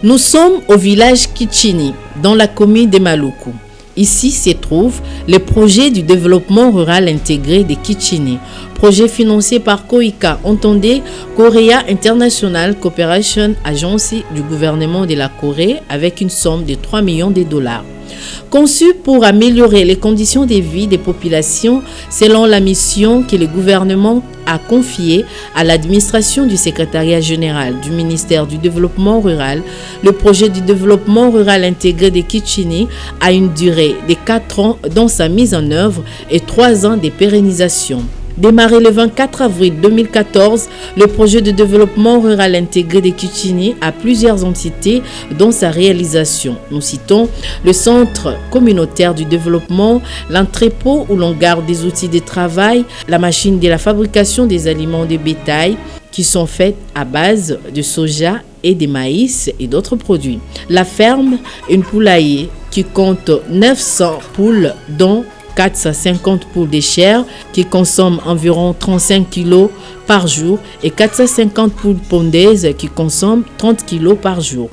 Nous sommes au village Kichini, dans la commune de Maluku. Ici se trouve le projet du développement rural intégré de Kichini, projet financé par COICA, entendez Korea International Cooperation Agency du gouvernement de la Corée avec une somme de 3 millions de dollars. Conçu pour améliorer les conditions de vie des populations selon la mission que le gouvernement a confiée à l'administration du secrétariat général du ministère du développement rural, le projet du développement rural intégré de Kichini a une durée de 4 ans dans sa mise en œuvre et 3 ans de pérennisation. Démarré le 24 avril 2014, le projet de développement rural intégré de Kichini a plusieurs entités dans sa réalisation. Nous citons le centre communautaire du développement, l'entrepôt où l'on garde des outils de travail, la machine de la fabrication des aliments de bétail qui sont faits à base de soja et de maïs et d'autres produits. La ferme, une poulailler qui compte 900 poules dont 450 poules de chair qui consomment environ 35 kg par jour et 450 poules pondeuses qui consomment 30 kg par jour.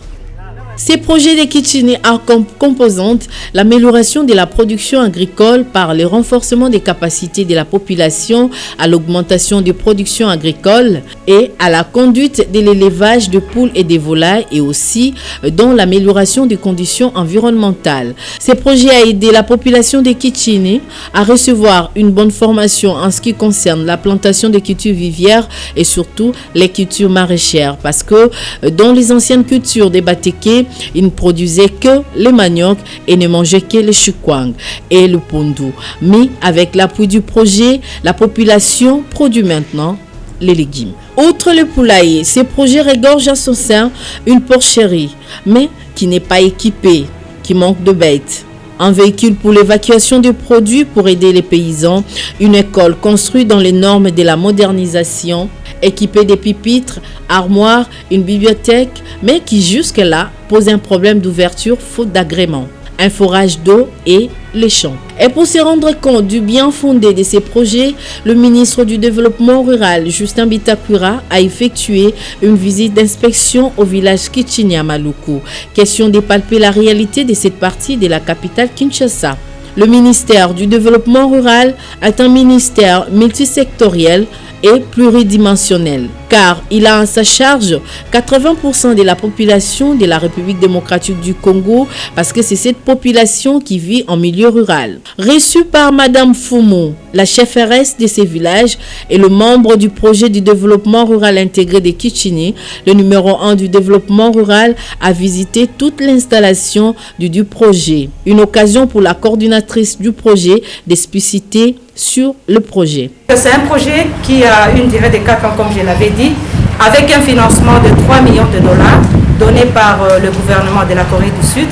Ces projets de Kichini ont comme composante l'amélioration de la production agricole par le renforcement des capacités de la population à l'augmentation des productions agricoles et à la conduite de l'élevage de poules et de volailles et aussi dans l'amélioration des conditions environnementales. Ces projets ont aidé la population de Kichini à recevoir une bonne formation en ce qui concerne la plantation de cultures vivières et surtout les cultures maraîchères parce que dans les anciennes cultures des Bateke, ils ne produisaient que les manioc et ne mangeaient que les chukwang et le pondu. Mais avec l'appui du projet, la population produit maintenant les légumes. Outre le poulailler, ce projet regorge à son sein une porcherie, mais qui n'est pas équipée, qui manque de bêtes. Un véhicule pour l'évacuation de produits pour aider les paysans, une école construite dans les normes de la modernisation, équipée de pupitres, armoires, une bibliothèque, mais qui jusque-là pose un problème d'ouverture faute d'agrément, un forage d'eau et les champs. Et pour se rendre compte du bien fondé de ces projets, le ministre du Développement rural, Justin Bitakwira, a effectué une visite d'inspection au village Kichini à Maluku. Question de palper la réalité de cette partie de la capitale Kinshasa. Le ministère du Développement rural est un ministère multisectoriel et pluridimensionnel, car il a en sa charge 80% de la population de la République démocratique du Congo, parce que c'est cette population qui vit en milieu rural. Reçu par Madame Fumu, la chefferesse de ces villages et le membre du projet du développement rural intégré de Kichini, le numéro 1 du développement rural a visité toute l'installation du projet. Une occasion pour la coordinatrice du projet d'expliciter sur le projet. C'est un projet qui a une durée de 4 ans, comme je l'avais dit, avec un financement de 3 millions de dollars donné par le gouvernement de la Corée du Sud.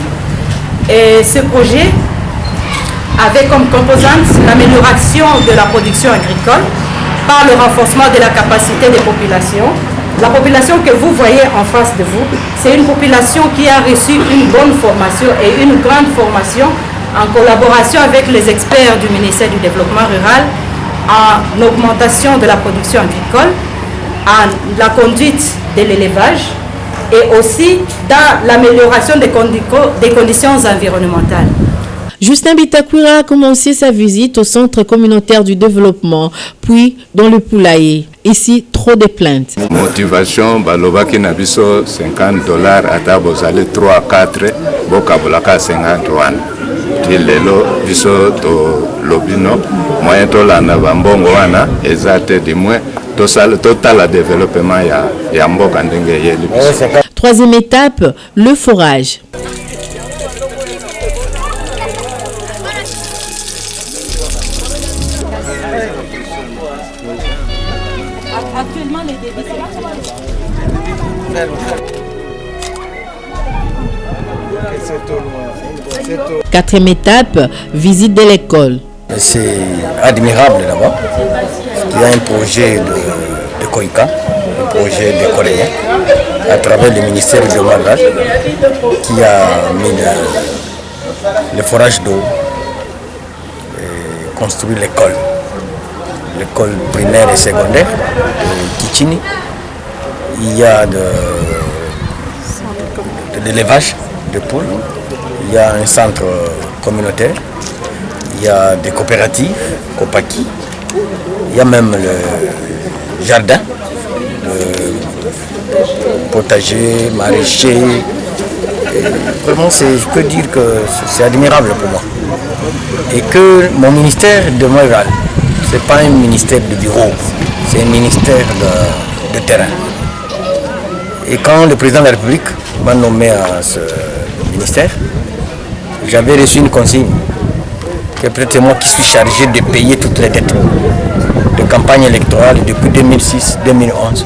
Et ce projet avait comme composante l'amélioration de la production agricole par le renforcement de la capacité des populations. La population que vous voyez en face de vous, c'est une population qui a reçu une bonne formation et une grande formation en collaboration avec les experts du ministère du Développement rural en augmentation de la production agricole, en la conduite de l'élevage et aussi dans l'amélioration des conditions environnementales. Justin Bitakwira a commencé sa visite au centre communautaire du développement, puis dans le poulailler. Ici, trop de plaintes. Motivation, balobaki na biso $50 ata bozali 3-4 bokabolaka 50 lelo biso to lobino moyen to landa bambongo wana ezate de moins total développement ya mboka ndenge yeli. Troisième étape, le forage. Actuellement, les débits, Quatrième étape, visite de l'école. C'est admirable là-bas. Il y a un projet de COICA, un projet de Coréens, à travers le ministère du Développement qui a mis le forage d'eau et construit l'école primaire et secondaire de Kichini. Il y a de d'élevage de poules. Il y a un centre communautaire. Il y a des coopératives, Copaki. Il y a même le jardin, le potager, maraîcher. Vraiment, je peux dire que c'est admirable pour moi. Et que mon ministère demeure rural. Ce n'est pas un ministère de bureau, c'est un ministère de terrain. Et quand le président de la République m'a nommé à ce ministère, j'avais reçu une consigne que peut-être c'est moi qui suis chargé de payer toutes les dettes de campagne électorale depuis 2006-2011.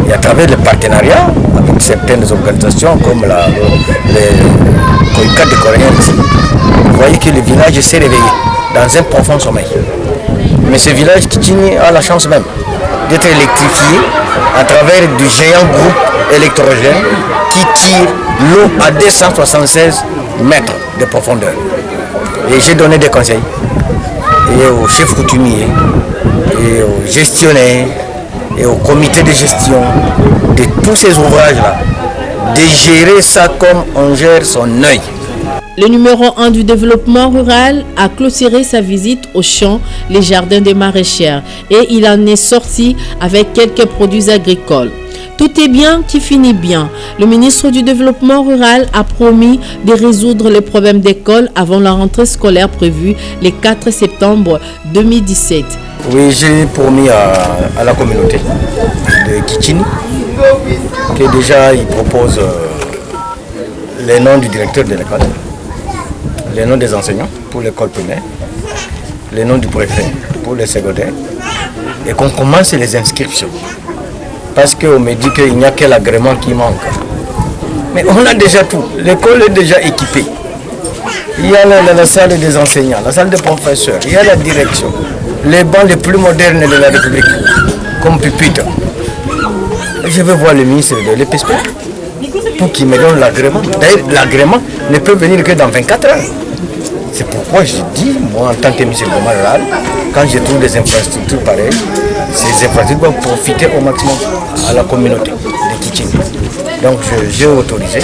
Et à travers le partenariat avec certaines organisations comme les Koïka de Coréens, vous voyez que le village s'est réveillé dans un profond sommeil. Mais ce village Kichini a la chance même d'être électrifié à travers du géant groupe électrogène qui tire l'eau à 276 mètres de profondeur. Et j'ai donné des conseils et aux chefs coutumiers, et aux gestionnaires, et au comité de gestion de tous ces ouvrages-là, de gérer ça comme on gère son œil. Le numéro 1 du développement rural a clôturé sa visite au champ Les Jardins des Maraîchères et il en est sorti avec quelques produits agricoles. Tout est bien qui finit bien. Le ministre du Développement rural a promis de résoudre les problèmes d'école avant la rentrée scolaire prévue le 4 septembre 2017. Oui, j'ai promis à la communauté de Kichini que déjà il propose les noms du directeur de l'école, les noms des enseignants pour l'école primaire, les noms du préfet pour les secondaires et qu'on commence les inscriptions. Parce qu'on me dit qu'il n'y a que l'agrément qui manque. Mais on a déjà tout. L'école est déjà équipée. Il y a la salle des enseignants, la salle des professeurs, il y a la direction, les bancs les plus modernes de la République, comme pupitre. Je vais voir le ministre de l'EPSP pour qu'il me donne l'agrément. D'ailleurs, l'agrément ne peut venir que dans 24 heures. C'est pourquoi je dis, moi en tant que ministre du développement rural, quand je trouve des infrastructures pareilles, ces infrastructures doivent profiter au maximum à la communauté de Kichini. Donc j'ai autorisé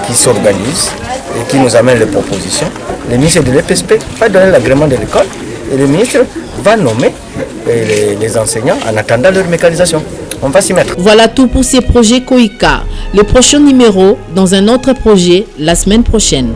qu'ils s'organisent et qu'ils nous amènent les propositions. Le ministre de l'EPSP va donner l'agrément de l'école et le ministre va nommer les enseignants en attendant leur mécanisation. On va s'y mettre. Voilà tout pour ces projets Koïka. Le prochain numéro dans un autre projet la semaine prochaine.